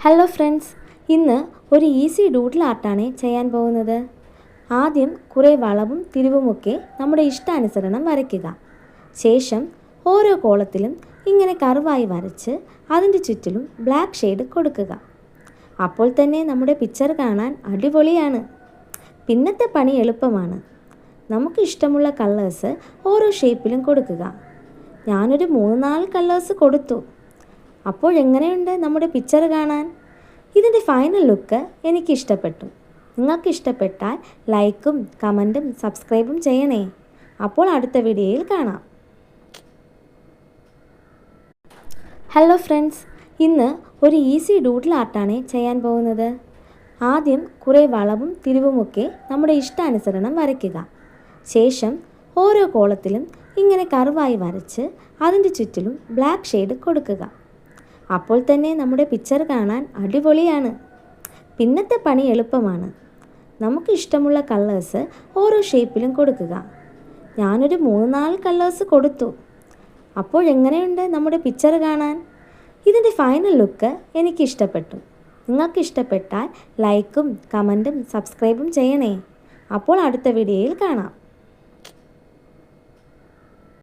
Hello friends, ഇന്ന് ഒരു easy doodle ആർട്ടാണ് ചെയ്യാൻ പോകുന്നത്. ആദ്യം കുറേ വളവും തിരിവുമൊക്കെ നമ്മുടെ ഇഷ്ടാനുസരണം വരയ്ക്കുക. ശേഷം ഓരോ കോളത്തിലും ഇങ്ങനെ കർവായി വരച്ച് അതിൻ്റെ ചുറ്റിലും ബ്ലാക്ക് ഷെയ്ഡ് കൊടുക്കുക. അപ്പോൾ തന്നെ നമ്മുടെ പിക്ചർ കാണാൻ അടിപൊളിയാണ്. പിന്നത്തെ പണി എളുപ്പമാണ്. നമുക്ക് ഇഷ്ടമുള്ള കളേഴ്സ് ഓരോ ഷേപ്പിലും കൊടുക്കുക. ഞാനൊരു 3-4 കളേഴ്സ് കൊടുത്തു. അപ്പോൾ എങ്ങനെയുണ്ട് നമ്മുടെ പിക്ചർ കാണാൻ? ഇതിൻ്റെ ഫൈനൽ ലുക്ക് എനിക്ക് ഇഷ്ടപ്പെട്ടു. നിങ്ങൾക്ക് ഇഷ്ടപ്പെട്ടാൽ ലൈക്കും കമൻറ്റും സബ്സ്ക്രൈബും ചെയ്യണേ. അപ്പോൾ അടുത്ത വീഡിയോയിൽ കാണാം. ഹലോ ഫ്രണ്ട്സ്, ഇന്ന് ഒരു ഈസി ഡൂഡിൽ ആർട്ടാണ് ചെയ്യാൻ പോകുന്നത്. ആദ്യം കുറേ വളവും തിരിവുമൊക്കെ നമ്മുടെ ഇഷ്ടാനുസരണം വരയ്ക്കുക. ശേഷം ഓരോ കോളത്തിലും ഇങ്ങനെ കർവായി വരച്ച് അതിൻ്റെ ചുറ്റിലും ബ്ലാക്ക് ഷെയ്ഡ് കൊടുക്കുക. അപ്പോൾ തന്നെ നമ്മുടെ പിക്ചർ കാണാൻ അടിപൊളിയാണ്. പിന്നത്തെ പണി എളുപ്പമാണ്. നമുക്ക് ഇഷ്ടമുള്ള കളേഴ്സ് ഓരോ ഷേപ്പിലും കൊടുക്കുക. ഞാനൊരു 3-4 കളേഴ്സ് കൊടുത്തു. അപ്പോൾ എങ്ങനെയുണ്ട് നമ്മുടെ പിക്ചർ കാണാൻ? ഇതിൻ്റെ ഫൈനൽ ലുക്ക് എനിക്ക് ഇഷ്ടപ്പെട്ടു. നിങ്ങൾക്ക് ഇഷ്ടപ്പെട്ടാൽ ലൈക്കും കമൻറ്റും സബ്സ്ക്രൈബും ചെയ്യണേ. അപ്പോൾ അടുത്ത വീഡിയോയിൽ കാണാം.